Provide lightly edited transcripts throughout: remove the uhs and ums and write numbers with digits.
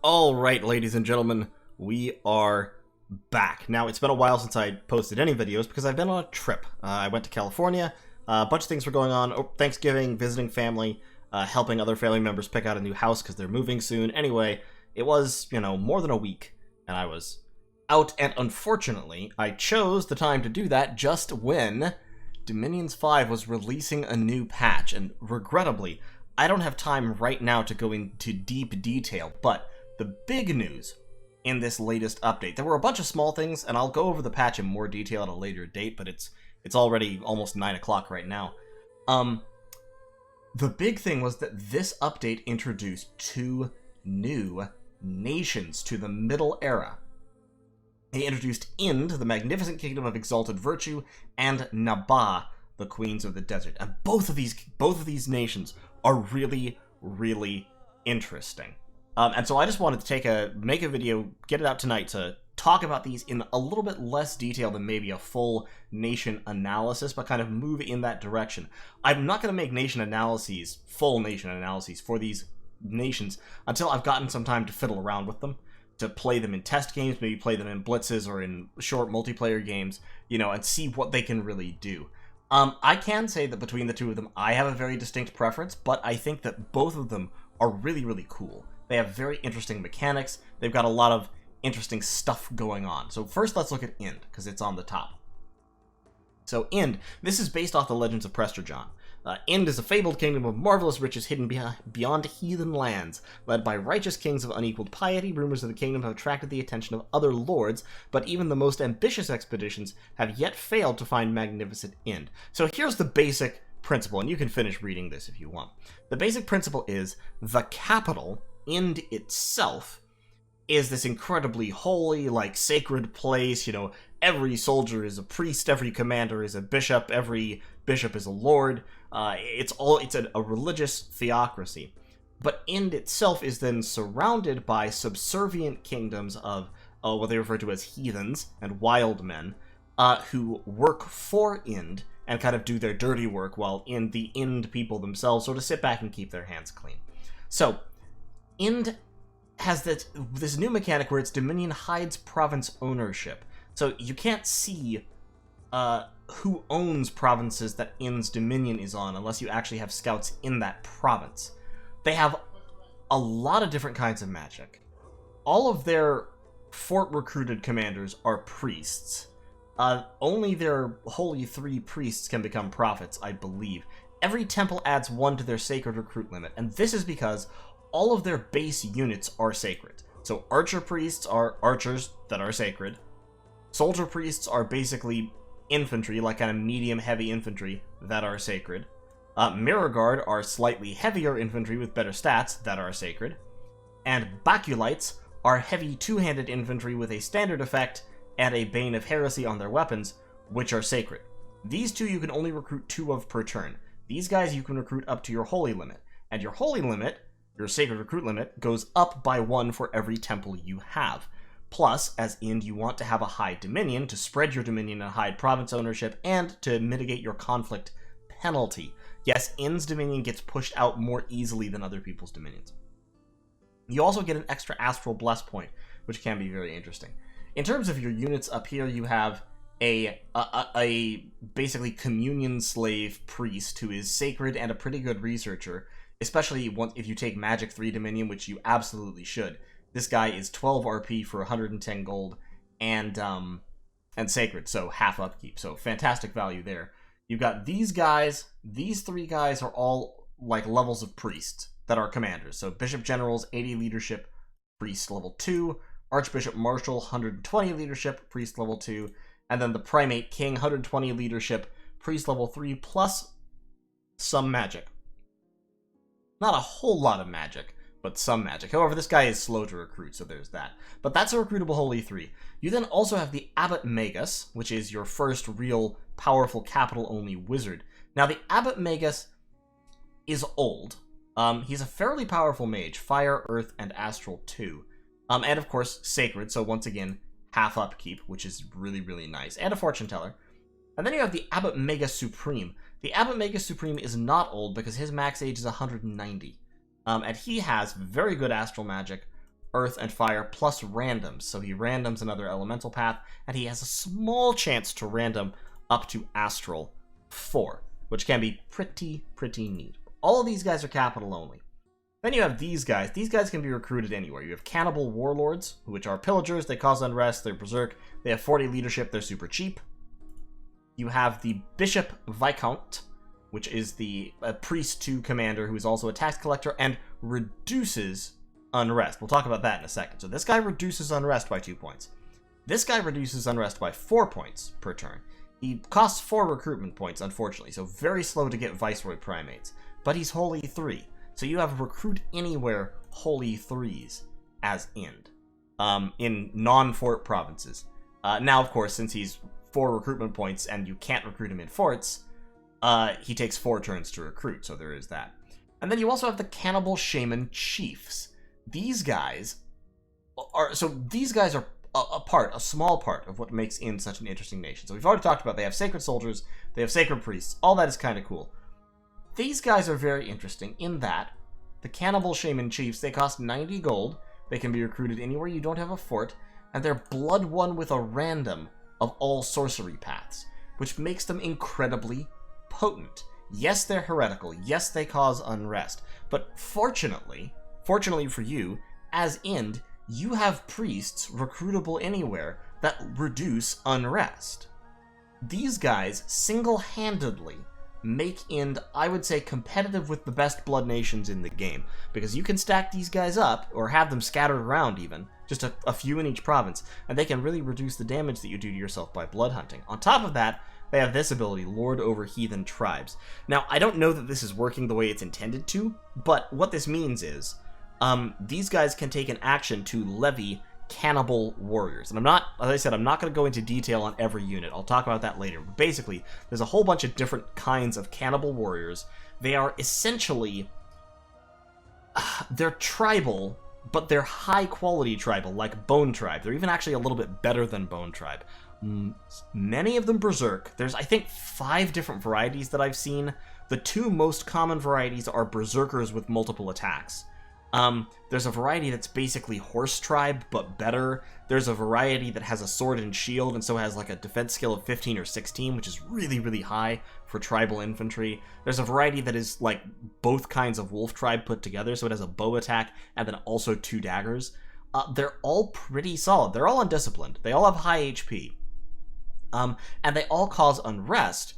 Alright, ladies and gentlemen, we are back. Now, it's been a while since I posted any videos because I've been on a trip. I went to California, a bunch of things were going on, Thanksgiving, visiting family, helping other family members pick out a new house because they're moving soon. Anyway, it was, more than a week, and I was out, and unfortunately, I chose the time to do that just when Dominions 5 was releasing a new patch, and regrettably, I don't have time right now to go into deep detail, but the big news in this latest update, there were a bunch of small things, and I'll go over the patch in more detail at a later date, but it's already almost 9 o'clock right now. The big thing was that this update introduced 2 new nations to the Middle Era. They introduced Ind, the magnificent kingdom of exalted virtue, and Naba, the queens of the desert. And both of these nations are really, really interesting. And so I just wanted to make a video, get it out tonight to talk about these in a little bit less detail than maybe a full nation analysis, but kind of move in that direction. I'm not going to make full nation analyses for these nations until I've gotten some time to fiddle around with them, to play them in test games, maybe play them in blitzes or in short multiplayer games, and see what they can really do. I can say that between the two of them, I have a very distinct preference, but I think that both of them are really, really cool. They have very interesting mechanics. They've got a lot of interesting stuff going on. So first, let's look at Ind, because it's on the top. So Ind, this is based off the legends of Prester John. Ind is a fabled kingdom of marvelous riches hidden beyond heathen lands. Led by righteous kings of unequaled piety, rumors of the kingdom have attracted the attention of other lords, but even the most ambitious expeditions have yet failed to find magnificent Ind. So here's the basic principle, and you can finish reading this if you want. The basic principle is the capital, Ind itself, is this incredibly holy, sacred place. Every soldier is a priest, every commander is a bishop, every bishop is a lord. It's a religious theocracy. But Ind itself is then surrounded by subservient kingdoms of what they refer to as heathens and wild men, who work for Ind and kind of do their dirty work, while the Ind people themselves sort of sit back and keep their hands clean. So Ind has this new mechanic where its dominion hides province ownership. So you can't see who owns provinces that Ind's dominion is on unless you actually have scouts in that province. They have a lot of different kinds of magic. All of their fort-recruited commanders are priests. Only their holy 3 priests can become prophets, I believe. Every temple adds 1 to their sacred recruit limit, and this is because all of their base units are sacred. So archer priests are archers that are sacred. Soldier priests are basically infantry, like kind of medium-heavy infantry, that are sacred. Mirror guard are slightly heavier infantry with better stats that are sacred. And baculites are heavy 2-handed infantry with a standard effect and a Bane of Heresy on their weapons, which are sacred. These 2 you can only recruit 2 of per turn. These guys you can recruit up to your holy limit. And your holy limit, your sacred recruit limit, goes up by 1 for every temple you have. Plus, as Ind, you want to have a high dominion to spread your dominion and hide province ownership, and to mitigate your conflict penalty. Yes, Ind's dominion gets pushed out more easily than other people's dominions. You also get an extra astral bless point, which can be very interesting. In terms of your units up here, you have a basically communion slave priest who is sacred and a pretty good researcher, especially if you take Magic 3 Dominion, which you absolutely should. This guy is 12 RP for 110 gold and sacred, so half upkeep. So fantastic value there. You've got these guys. These 3 guys are all levels of priests that are commanders. So Bishop Generals, 80 leadership, priest level 2. Archbishop Marshal, 120 leadership, priest level 2. And then the Primate King, 120 leadership, priest level 3, plus some magic. Not a whole lot of magic, but some magic. However, this guy is slow to recruit, so there's that. But that's a recruitable holy 3. You then also have the Abbot Magus, which is your first real powerful capital-only wizard. Now, the Abbot Magus is old. He's a fairly powerful mage, fire, earth, and astral 2. And of course, sacred, so once again, half upkeep, which is really, really nice. And a fortune teller. And then you have the Abbot Magus Supreme. The Abbot Magus Supreme is not old because his max age is 190. And he has very good astral magic, earth, and fire, plus randoms. So he randoms another elemental path, and he has a small chance to random up to astral 4, which can be pretty neat. All of these guys are capital only. Then you have these guys. These guys can be recruited anywhere. You have Cannibal Warlords, which are pillagers. They cause unrest. They're berserk. They have 40 leadership. They're super cheap. You have the Bishop Viscount, which is the priest to commander, who is also a tax collector and reduces unrest. We'll talk about that in a second. So this guy reduces unrest by 2 points. This guy reduces unrest by 4 points per turn. He costs 4 recruitment points, unfortunately, so very slow to get Viceroy Primates. But he's Holy 3. So you have Recruit Anywhere Holy 3s as end in non-fort provinces. Now, of course, since he's 4 recruitment points and you can't recruit him in forts, he takes 4 turns to recruit, so there is that. And then you also have the Cannibal Shaman Chiefs. These guys are a small part of what makes Ind such an interesting nation. So we've already talked about they have sacred soldiers, they have sacred priests, all that is kind of cool. These guys are very interesting in that the Cannibal Shaman Chiefs, they cost 90 gold, they can be recruited anywhere you don't have a fort, and they're blood won with a random of all sorcery paths, which makes them incredibly potent. Yes, they're heretical, yes, they cause unrest, but fortunately for you, as Ind, you have priests recruitable anywhere that reduce unrest. These guys single-handedly make Ind, I would say, competitive with the best blood nations in the game, because you can stack these guys up, or have them scattered around even, just a few in each province, and they can really reduce the damage that you do to yourself by blood hunting. On top of that, they have this ability, Lord over Heathen Tribes. Now, I don't know that this is working the way it's intended to, but what this means is, these guys can take an action to levy cannibal warriors. And as I said, I'm not going to go into detail on every unit. I'll talk about that later. But basically, there's a whole bunch of different kinds of cannibal warriors. They are essentially, they're tribal, but they're high-quality tribal, like Bone Tribe. They're even actually a little bit better than Bone Tribe. Many of them berserk. There's, I think, 5 different varieties that I've seen. The 2 most common varieties are berserkers with multiple attacks. There's a variety that's basically Horse Tribe, but better. There's a variety that has a sword and shield, and so has like a defense skill of 15 or 16, which is really high for tribal infantry. There's a variety that is like both kinds of Wolf Tribe put together, so it has a bow attack, and then also 2 daggers. They're all pretty solid. They're all undisciplined. They all have high HP. And they all cause unrest,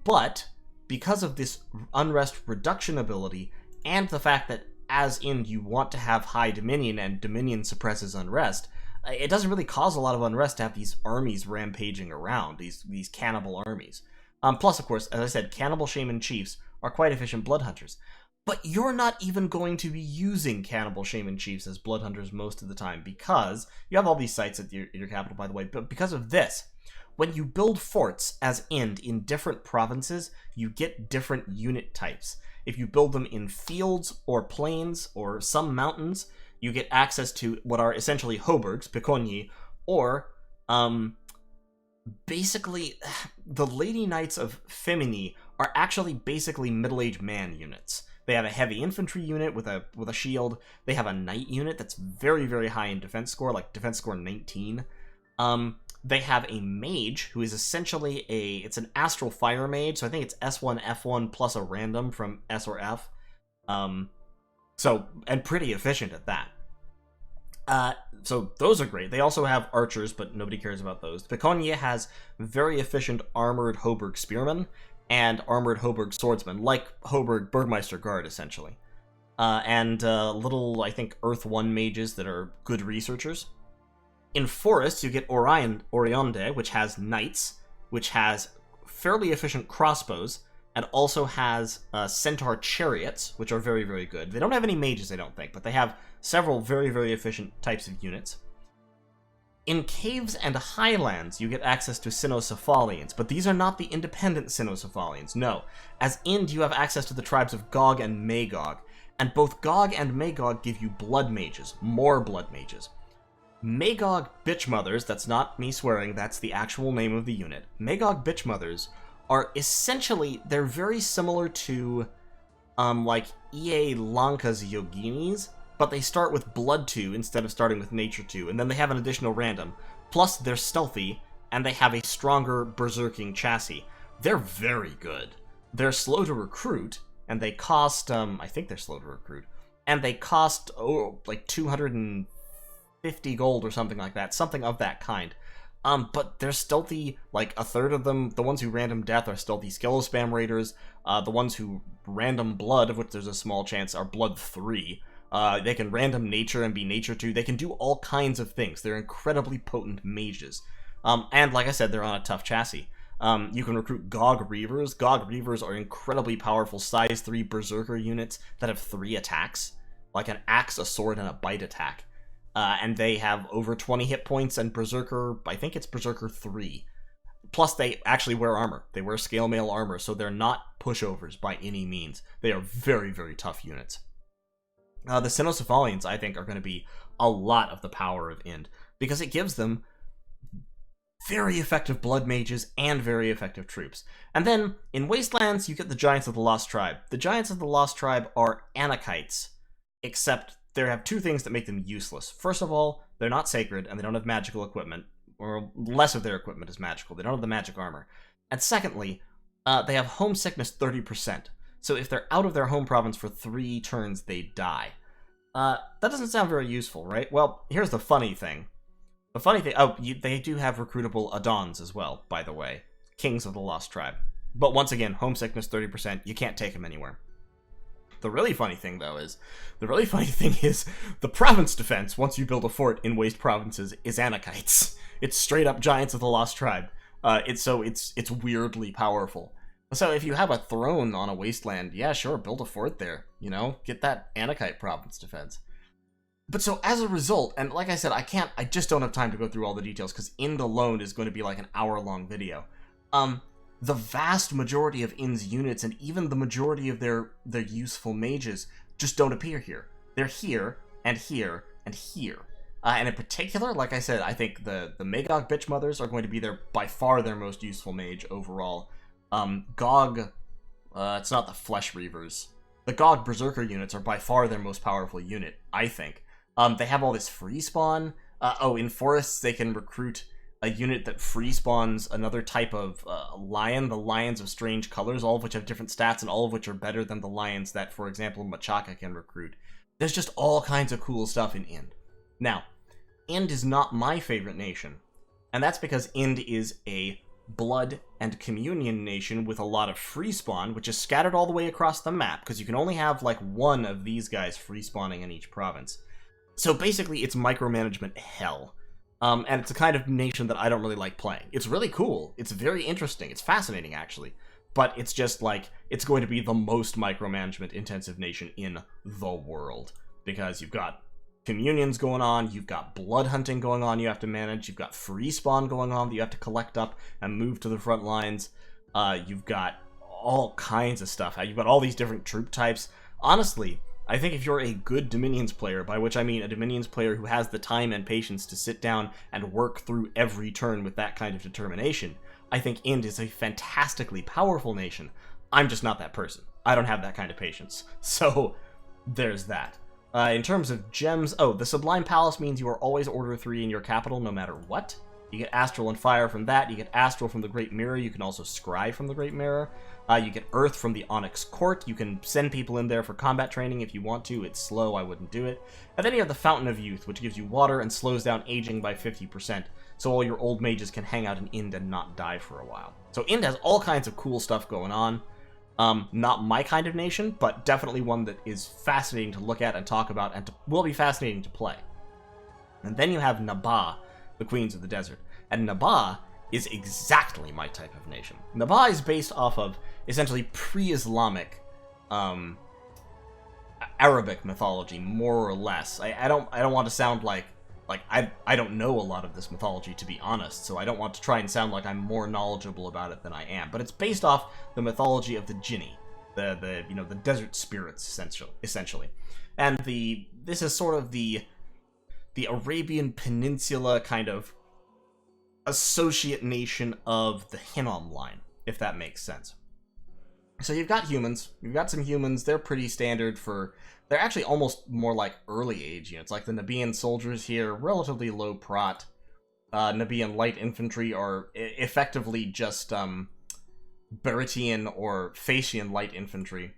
but because of this unrest reduction ability, and the fact that as Ind, you want to have high Dominion, and Dominion suppresses unrest, it doesn't really cause a lot of unrest to have these armies rampaging around, these cannibal armies. Plus, of course, as I said, Cannibal Shaman Chiefs are quite efficient blood hunters. But you're not even going to be using Cannibal Shaman Chiefs as blood hunters most of the time, because you have all these sites at your capital, by the way, but because of this, when you build forts as Ind in different provinces, you get different unit types. If you build them in fields or plains or some mountains, you get access to what are essentially hoburgs, Piconyi, or basically the Lady Knights of Femini are actually basically middle-aged man units. They have a heavy infantry unit with a shield. They have a knight unit that's very high in defense score, like defense score 19. They have a mage, who is essentially it's an astral fire mage, so I think it's S1, F1 plus a random from S or F. And pretty efficient at that. So those are great. They also have archers, but nobody cares about those. Piconyi has very efficient armored Hoburg spearmen and armored Hoburg swordsmen, like Hoburg Burgmeister Guard, essentially. And little, I think, Earth 1 mages that are good researchers. In forests, you get Orionde, which has knights, which has fairly efficient crossbows, and also has centaur chariots, which are very good. They don't have any mages, I don't think, but they have several very efficient types of units. In caves and highlands, you get access to Cynocephalians, but these are not the independent Cynocephalians, no. As Ind, you have access to the tribes of Gog and Magog, and both Gog and Magog give you blood mages, more blood mages. Magog Bitchmothers, that's not me swearing, that's the actual name of the unit. Magog Bitchmothers are essentially, they're very similar to, like, EA Lanka's Yoginis, but they start with Blood 2 instead of starting with Nature 2, and then they have an additional random. Plus, they're stealthy, and they have a stronger berserking chassis. They're very good. They're slow to recruit, and they cost, I think they're slow to recruit, and they cost, like 250 gold or something like that, something of that kind. But they're stealthy, like a third of them, the ones who random death are stealthy Skeletal Spam Raiders, the ones who random blood, of which there's a small chance, are Blood 3. They can random nature and be nature 2. They can do all kinds of things. They're incredibly potent mages. And like I said, they're on a tough chassis. You can recruit Gog Reavers. Gog Reavers are incredibly powerful size 3 berserker units that have 3 attacks, like an axe, a sword, and a bite attack. And they have over 20 hit points, and Berserker, I think it's Berserker 3. Plus, they actually wear armor. They wear scale mail armor, so they're not pushovers by any means. They are very, very tough units. The Cynocephalians, I think, are going to be a lot of the power of Ind, because it gives them very effective blood mages and very effective troops. And then, in Wastelands, you get the Giants of the Lost Tribe. The Giants of the Lost Tribe are Anakites, except they have 2 things that make them useless. First of all, they're not sacred, and they don't have magical equipment, or less of their equipment is magical. They don't have the magic armor. And secondly, they have homesickness 30%. So if they're out of their home province for 3 turns, they die. That doesn't sound very useful, right? Well, here's the funny thing. They do have recruitable Adons as well, by the way. Kings of the Lost Tribe. But once again, homesickness 30%, you can't take them anywhere. The really funny thing, though, is the province defense, once you build a fort in Waste provinces, is Anakites. It's straight up Giants of the Lost Tribe. It's weirdly powerful. So if you have a throne on a wasteland, yeah, sure, build a fort there. Get that Anakite province defense. But so as a result, and like I said, I just don't have time to go through all the details, because Ind alone is going to be like an hour-long video. The vast majority of Ind's units, and even the majority of their useful mages, just don't appear here. They're here, and here, and here. And in particular, like I said, I think the Magog Bitch Mothers are going to be by far their most useful mage overall. Gog, it's not the Flesh Reavers. The Gog Berserker units are by far their most powerful unit, I think. They have all this free spawn. In forests, they can recruit a unit that free spawns another type of lion, the Lions of Strange Colors, all of which have different stats and all of which are better than the lions that, for example, Machaka can recruit. There's just all kinds of cool stuff in Ind. Now, Ind is not my favorite nation, and that's because Ind is a blood and communion nation with a lot of free spawn, which is scattered all the way across the map, because you can only have like 1 of these guys free spawning in each province. So basically, it's micromanagement hell. And it's a kind of nation that I don't really like playing. It's really cool. It's very interesting. It's fascinating, actually. But it's just like, it's going to be the most micromanagement intensive nation in the world. Because you've got communions going on, you've got blood hunting going on you have to manage, you've got free spawn going on that you have to collect up and move to the front lines. You've got all kinds of stuff. You've got all these different troop types. Honestly, I think if you're a good Dominions player, by which I mean a Dominions player who has the time and patience to sit down and work through every turn with that kind of determination, I think Ind is a fantastically powerful nation. I'm just not that person. I don't have that kind of patience. So, there's that. In terms of gems, the Sublime Palace means you are always Order 3 in your capital, no matter what. You get Astral and Fire from that, you get Astral from the Great Mirror, you can also Scry from the Great Mirror. You get Earth from the Onyx Court, you can send people in there for combat training if you want to, it's slow, I wouldn't do it. And then you have the Fountain of Youth, which gives you water and slows down aging by 50%, so all your old mages can hang out in Ind and not die for a while. So Ind has all kinds of cool stuff going on. Not my kind of nation, but definitely one that is fascinating to look at and talk about, and will be fascinating to play. And then you have Naba, the Queens of the Desert. And Naba is exactly my type of nation. Naba is based off of essentially pre-Islamic Arabic mythology, more or less. I don't want to sound like I don't know a lot of this mythology, to be honest, so I don't want to try and sound like I'm more knowledgeable about it than I am. But it's based off the mythology of the Jinni, the desert spirits, essentially. And this is sort of the Arabian Peninsula kind of associate nation of the Hinnom line, if that makes sense. So you've got humans. You've got some humans. They're pretty standard for... They're actually almost more like early age units. Like the Nabian soldiers here, relatively low prot. Nabian light infantry are effectively just Beritian or Phaeacian light infantry.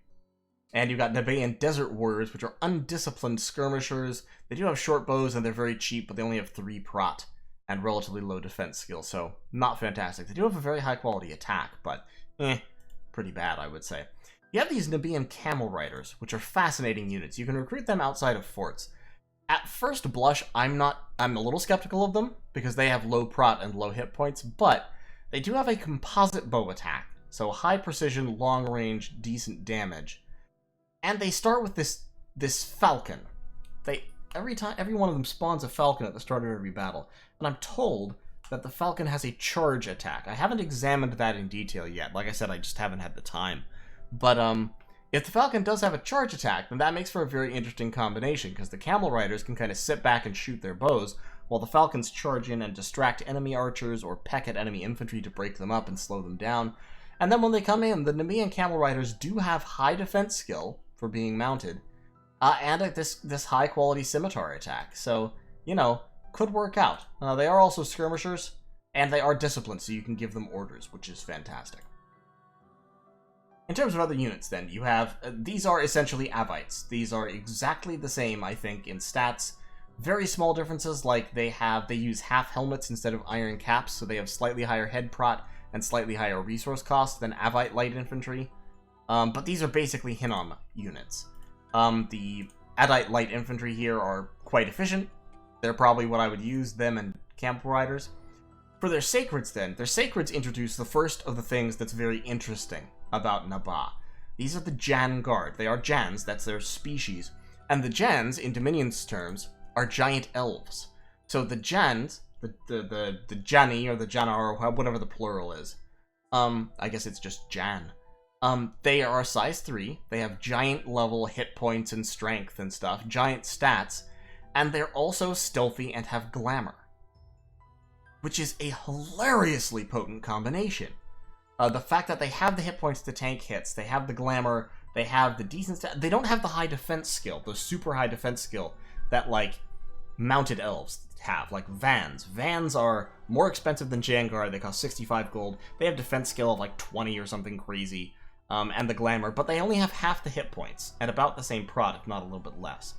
And you've got Nabaean desert warriors, which are undisciplined skirmishers. They do have short bows and they're very cheap, but they only have 3 prot and relatively low defense skill, so not fantastic. They do have a very high quality attack, but pretty bad, I would say. You have these Nabaean camel riders, which are fascinating units. You can recruit them outside of forts. At first blush, I'm a little skeptical of them, because they have low prot and low hit points, but they do have a composite bow attack, so high precision, long range, decent damage. And they start with this falcon. Every one of them spawns a falcon at the start of every battle, and I'm told that the falcon has a charge attack. I haven't examined that in detail yet. Like I said, I just haven't had the time. But if the falcon does have a charge attack, then that makes for a very interesting combination, because the camel riders can kind of sit back and shoot their bows, while the falcons charge in and distract enemy archers or peck at enemy infantry to break them up and slow them down. And then when they come in, the Nabaean camel riders do have high defense skill for being mounted, and this high quality scimitar attack. So, you know, could work out. They are also skirmishers, and they are disciplined, so you can give them orders, which is fantastic. In terms of other units, then, you have... these are essentially Avites. These are exactly the same, I think, in stats. Very small differences, like they use half helmets instead of iron caps, so they have slightly higher head prot and slightly higher resource cost than Avite light infantry. But these are basically Hinnom units. The Adite light infantry here are quite efficient. They're probably what I would use, them and camp riders. For their sacreds, then, their sacreds introduce the first of the things that's very interesting about Naba. These are the Jan Guard. They are Jans, that's their species. And the Jans, in Dominion's terms, are giant elves. So the Jans, the Jani, or the Janar, or whatever the plural is, I guess it's just Jan. They are size 3, they have giant level hit points and strength and stuff, giant stats, and they're also stealthy and have glamour. Which is a hilariously potent combination. The fact that they have the hit points to tank hits, they have the glamour, they have the decent stats, they don't have the high defense skill, the super high defense skill that, like, mounted elves have, like Vans. Vans are more expensive than Jangar, they cost 65 gold, they have defense skill of like 20 or something crazy. And the glamour, but they only have half the hit points, at about the same prot, if not a little bit less.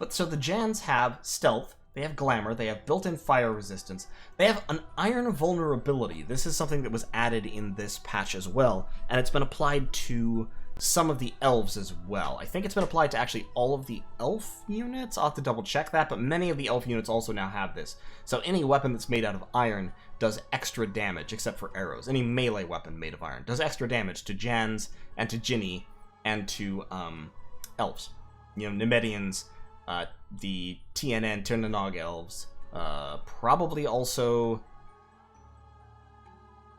But so the Jans have stealth, they have glamour, they have built-in fire resistance, they have an iron vulnerability. This is something that was added in this patch as well, and it's been applied to some of the elves as well. I think it's been applied to actually all of the elf units. I'll have to double check that, but many of the elf units also now have this. So any weapon that's made out of iron does extra damage, except for arrows. Any melee weapon made of iron does extra damage to Jans and to Jinni and to elves. You know, Nemedians, the TNN, Tirnanog elves, probably also...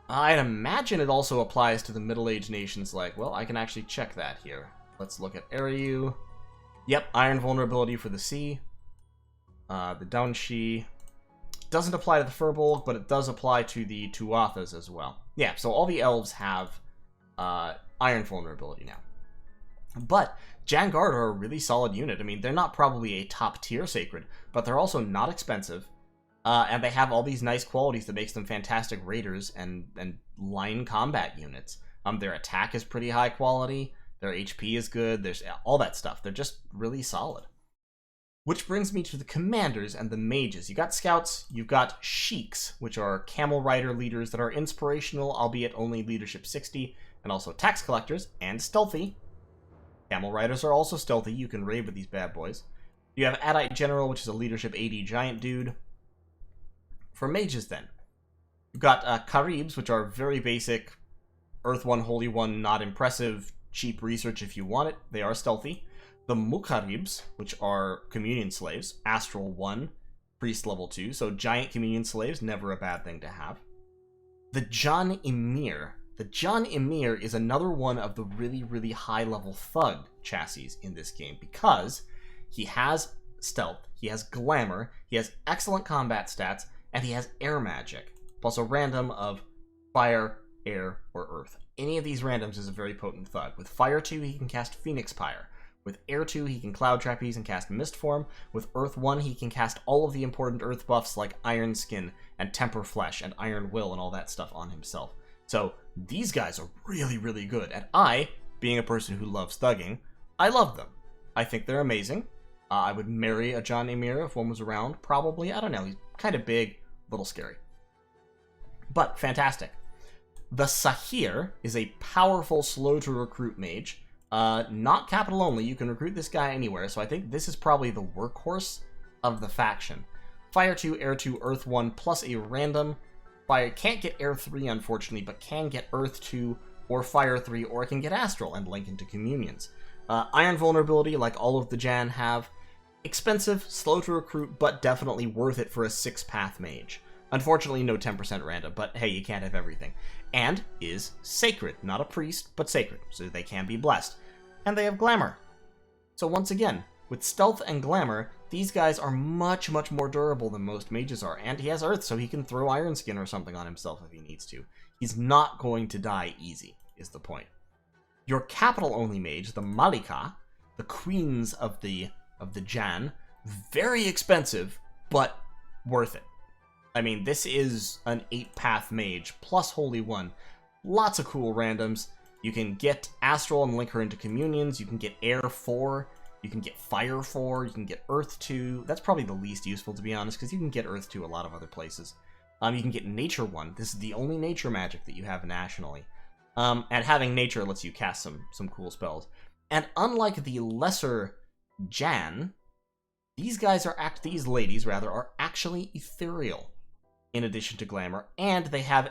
I'd imagine it also applies to the middle-aged nations like, well, I can actually check that here. Let's look at Ariu. Yep, iron vulnerability for the sea. The Daunshi doesn't apply to the Furbolg, but it does apply to the Tuathas as well. Yeah, so all the elves have iron vulnerability now. But Jangard are a really solid unit. I mean, they're not probably a top-tier sacred, but they're also not expensive. And they have all these nice qualities that makes them fantastic raiders and line combat units. Their attack is pretty high quality, their HP is good, there's all that stuff. They're just really solid. Which brings me to the commanders and the mages. You got scouts, you've got sheiks, which are camel rider leaders that are inspirational, albeit only leadership 60, and also tax collectors, and stealthy. Camel riders are also stealthy, you can raid with these bad boys. You have Adite General, which is a leadership 80 giant dude. For mages, then, you've got Karibs, which are very basic, Earth 1, Holy 1, not impressive, cheap research if you want it. They are stealthy. The Mukaribs, which are communion slaves, Astral 1, Priest level 2, so giant communion slaves, never a bad thing to have. The Jan Emir. The Jan Emir is another one of the really, really high-level thug chassis in this game, because he has stealth, he has glamour, he has excellent combat stats, and he has air magic, plus a random of fire, air, or earth. Any of these randoms is a very potent thug. With fire 2, he can cast Phoenix Pyre. With air 2, he can Cloud Trapeze and cast Mist Form. With earth 1, he can cast all of the important earth buffs like Iron Skin and Temper Flesh and Iron Will and all that stuff on himself. So these guys are really, really good. And I, being a person who loves thugging, I love them. I think they're amazing. I would marry a John Emir if one was around, probably. I don't know, he's kind of big, a little scary. But fantastic. The Sahir is a powerful, slow-to-recruit mage. Not capital only, you can recruit this guy anywhere, so I think this is probably the workhorse of the faction. Fire 2, Air 2, Earth 1, plus a random. Fire can't get Air 3, unfortunately, but can get Earth 2 or Fire 3, or it can get Astral and link into Communions. Iron Vulnerability, like all of the Jan have. Expensive, slow to recruit, but definitely worth it for a 6-path mage. Unfortunately, no 10% random, but hey, you can't have everything. And is sacred. Not a priest, but sacred, so they can be blessed. And they have glamour. So once again, with stealth and glamour, these guys are much, much more durable than most mages are. And he has earth, so he can throw Iron Skin or something on himself if he needs to. He's not going to die easy, is the point. Your capital-only mage, the Malika, the queens of the Jan, very expensive, but worth it. I mean, this is an 8-path mage, plus Holy One. Lots of cool randoms. You can get Astral and link her into Communions. You can get Air 4. You can get Fire 4. You can get Earth 2. That's probably the least useful, to be honest, because you can get Earth 2 a lot of other places. You can get Nature 1. This is the only nature magic that you have nationally. And having Nature lets you cast some cool spells. And unlike the lesser Jan, these ladies are actually ethereal, in addition to glamour, and they have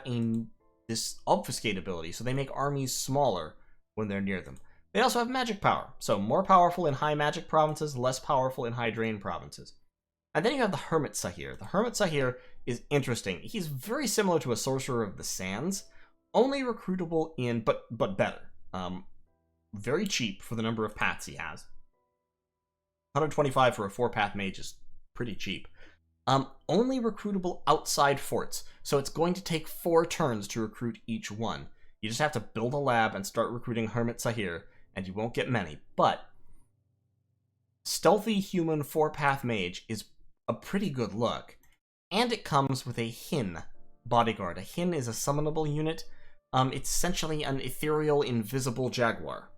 this obfuscate ability, so they make armies smaller when they're near them. They also have magic power, so more powerful in high magic provinces, less powerful in high drain provinces. And then you have the Hermit Sahir. The Hermit Sahir is interesting. He's very similar to a Sorcerer of the Sands, only recruitable in, but better. Very cheap for the number of paths he has. 125 for a 4-path mage is pretty cheap. Only recruitable outside forts, so it's going to take 4 turns to recruit each one. You just have to build a lab and start recruiting Hermit Sahir, and you won't get many, but stealthy human 4-path mage is a pretty good look, and it comes with a Hin bodyguard. A Hin is a summonable unit. It's essentially an ethereal, invisible jaguar.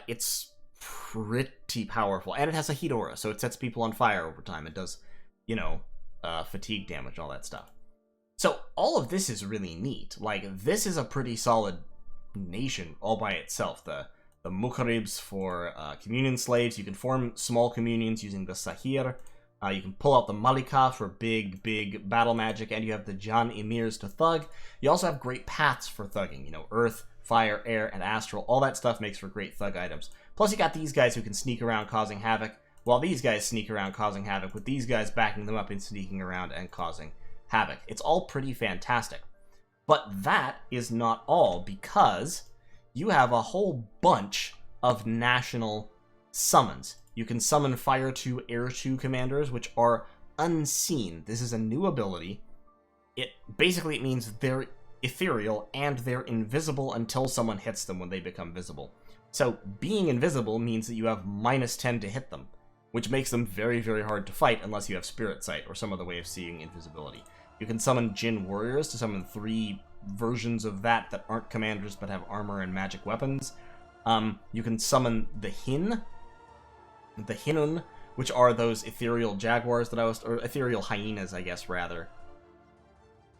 It's pretty powerful, and it has a heat aura, so it sets people on fire over time. It does, fatigue damage, all that stuff. So all of this is really neat. Like, this is a pretty solid nation all by itself. The Mukharibs for communion slaves. You can form small communions using the Sahir. You can pull out the Malika for big battle magic, and you have the Jan Emirs to thug. You also have great paths for thugging. Earth, fire, air, and astral. All that stuff makes for great thug items. Plus, you got these guys who can sneak around causing havoc, while these guys sneak around causing havoc, with these guys backing them up and sneaking around and causing havoc. It's all pretty fantastic. But that is not all, because you have a whole bunch of national summons. You can summon Fire 2, Air 2 commanders, which are unseen. This is a new ability. It means they're ethereal and they're invisible until someone hits them when they become visible. So being invisible means that you have -10 to hit them, which makes them very, very hard to fight unless you have Spirit Sight or some other way of seeing invisibility. You can summon Jinn Warriors to summon 3 versions of that aren't commanders but have armor and magic weapons. You can summon the Hinun, which are those ethereal jaguars or ethereal hyenas, I guess, rather.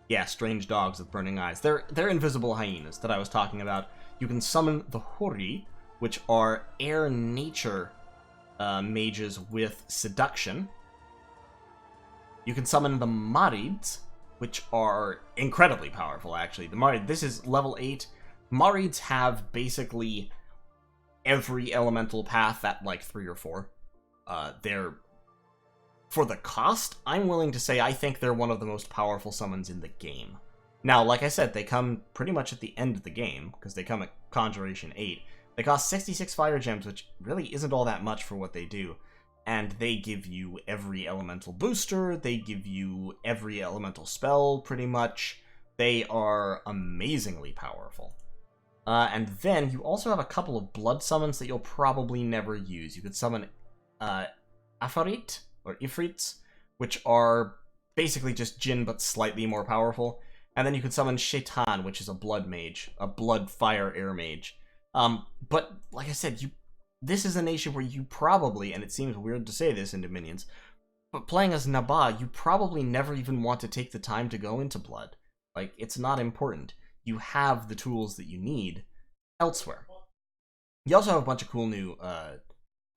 Yeah, strange dogs with burning eyes. They're invisible hyenas that I was talking about. You can summon the Huri, which are air nature mages with seduction. You can summon the Marids, which are incredibly powerful, actually. The Marid, this is level 8. Marids have basically every elemental path at like 3 or 4. They're, for the cost, I'm willing to say I think they're one of the most powerful summons in the game. Now, like I said, they come pretty much at the end of the game, because they come at Conjuration 8. They cost 66 fire gems, which really isn't all that much for what they do. And they give you every elemental booster, they give you every elemental spell, pretty much. They are amazingly powerful. And then you also have a couple of blood summons that you'll probably never use. You could summon Afarit, or Ifrits, which are basically just Jinn but slightly more powerful. And then you could summon Shaitan, which is a blood mage, a blood fire air mage. But like I said, this is a nation where you probably, and it seems weird to say this in Dominions, but playing as Naba, you probably never even want to take the time to go into blood. Like, it's not important. You have the tools that you need elsewhere. You also have a bunch of cool new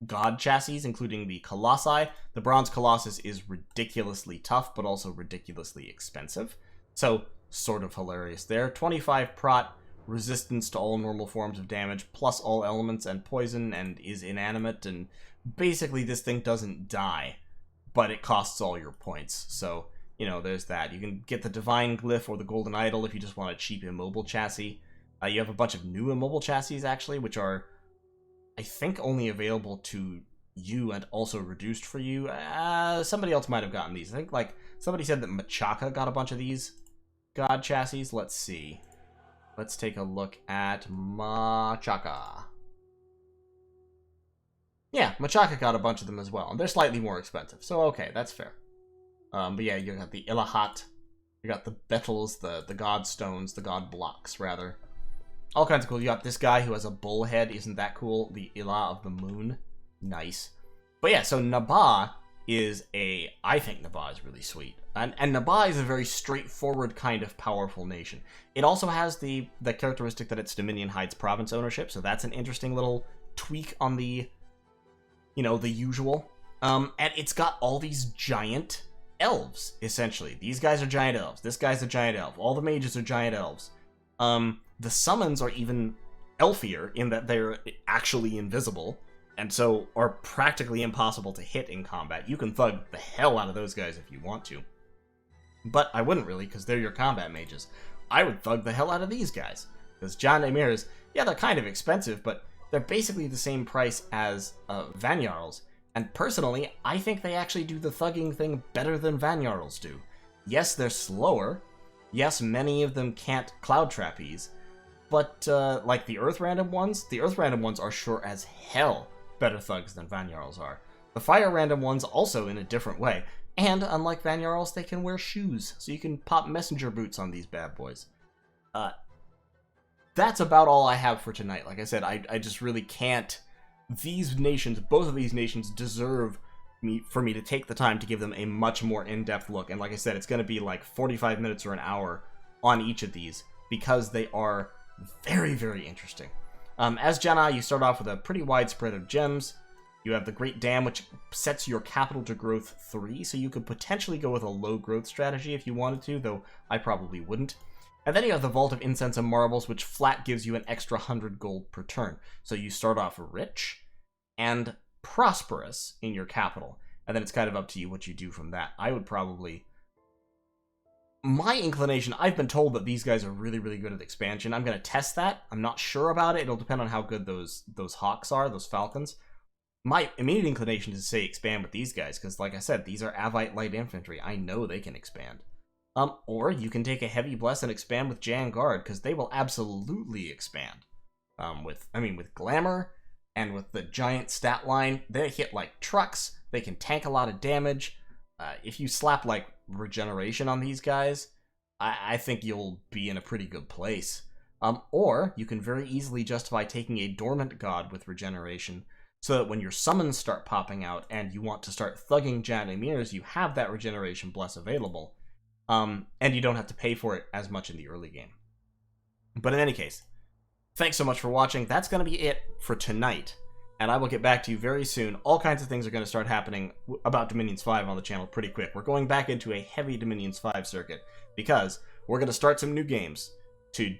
god chassis, including the Colossi. The Bronze Colossus is ridiculously tough, but also ridiculously expensive. So, sort of hilarious there. 25 prot, resistance to all normal forms of damage, plus all elements and poison, and is inanimate, and basically this thing doesn't die, but it costs all your points. So, you know, there's that. You can get the Divine Glyph or the Golden Idol if you just want a cheap immobile chassis. You have a bunch of new immobile chassis, actually, which are, I think, only available to you and also reduced for you. Somebody else might have gotten these. I think, like, somebody said that Machaka got a bunch of these god chassis. Let's see. Let's take a look at Machaka. Yeah, Machaka got a bunch of them as well, and they're slightly more expensive, so okay, that's fair. But yeah, you got the Ilahat, you got the Betels, the god stones, the god blocks, rather. All kinds of cool. You got this guy who has a bull head, isn't that cool? The Ilah of the Moon. Nice. But yeah, so Naba is I think Naba is really sweet. And Naba is a very straightforward kind of powerful nation. It also has the characteristic that its dominion hides province ownership, so that's an interesting little tweak on the, you know, the usual. And it's got all these giant elves, essentially. These guys are giant elves. This guy's a giant elf. All the mages are giant elves. The summons are even elfier in that they're actually invisible, and so are practically impossible to hit in combat. You can thug the hell out of those guys if you want to. But I wouldn't really, because they're your combat mages. I would thug the hell out of these guys. Because John Emirs, yeah, they're kind of expensive, but they're basically the same price as Vanjarls. And personally, I think they actually do the thugging thing better than Vanjarls do. Yes, they're slower. Yes, many of them can't cloud trapeze. But, like the Earth Random ones are sure as hell better thugs than Vanjarls are. The Fire Random ones also in a different way. And, unlike Vanjarls, they can wear shoes, so you can pop messenger boots on these bad boys. That's about all I have for tonight. Like I said, I just really can't. These nations, both of these nations, deserve for me to take the time to give them a much more in-depth look. And like I said, it's going to be like 45 minutes or an hour on each of these, because they are very, very interesting. As Janai, you start off with a pretty wide spread of gems. You have the Great Dam, which sets your capital to growth 3, so you could potentially go with a low growth strategy if you wanted to, though I probably wouldn't. And then you have the Vault of Incense and Marbles, which flat gives you an extra 100 gold per turn. So you start off rich and prosperous in your capital, and then it's kind of up to you what you do from that. I would probably... My inclination, I've been told that these guys are really, really good at expansion. I'm going to test that. I'm not sure about it. It'll depend on how good those hawks are, those falcons. My immediate inclination is to say expand with these guys, because like I said, these are Avite light infantry. I know they can expand. Or you can take a heavy bless and expand with Jan Guard, because they will absolutely expand. With Glamour and with the giant stat line, they hit like trucks. They can tank a lot of damage. If you slap like regeneration on these guys, I think you'll be in a pretty good place. Or you can very easily justify taking a dormant god with regeneration, so that when your summons start popping out and you want to start thugging Jan Emirs, you have that regeneration bless available. And you don't have to pay for it as much in the early game. But in any case, thanks so much for watching. That's going to be it for tonight. And I will get back to you very soon. All kinds of things are going to start happening about Dominions 5 on the channel pretty quick. We're going back into a heavy Dominions 5 circuit, because we're going to start some new games to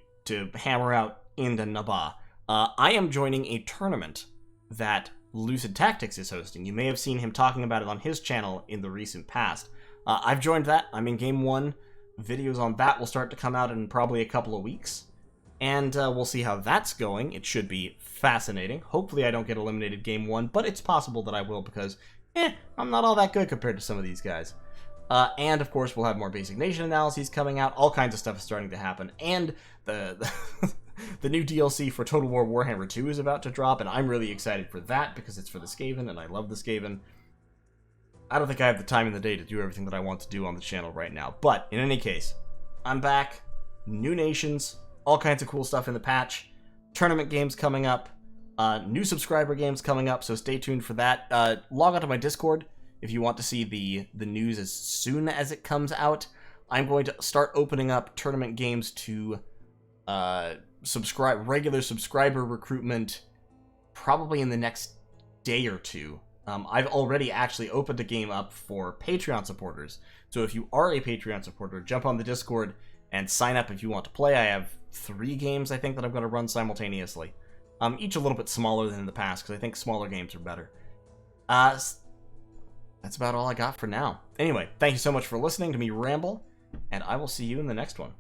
hammer out into Naba. I am joining a tournament that Lucid Tactics is hosting. You may have seen him talking about it on his channel in the recent past. I've joined that. I'm in Game 1. Videos on that will start to come out in probably a couple of weeks. And we'll see how that's going. It should be fascinating. Hopefully I don't get eliminated Game 1, but it's possible that I will, because, I'm not all that good compared to some of these guys. And, of course, we'll have more Basic Nation analyses coming out. All kinds of stuff is starting to happen. And the the new DLC for Total War Warhammer 2 is about to drop, and I'm really excited for that because it's for the Skaven, and I love the Skaven. I don't think I have the time in the day to do everything that I want to do on the channel right now. But, in any case, I'm back. New nations. All kinds of cool stuff in the patch. Tournament games coming up. New subscriber games coming up, so stay tuned for that. Log on to my Discord if you want to see the news as soon as it comes out. I'm going to start opening up tournament games to regular subscriber recruitment probably in the next day or two. I've already actually opened a game up for Patreon supporters, so if you are a Patreon supporter, jump on the Discord and sign up if you want to play. I have 3 games, I think, that I'm going to run simultaneously. Each a little bit smaller than in the past, because I think smaller games are better. That's about all I got for now. Anyway, thank you so much for listening to me ramble, and I will see you in the next one.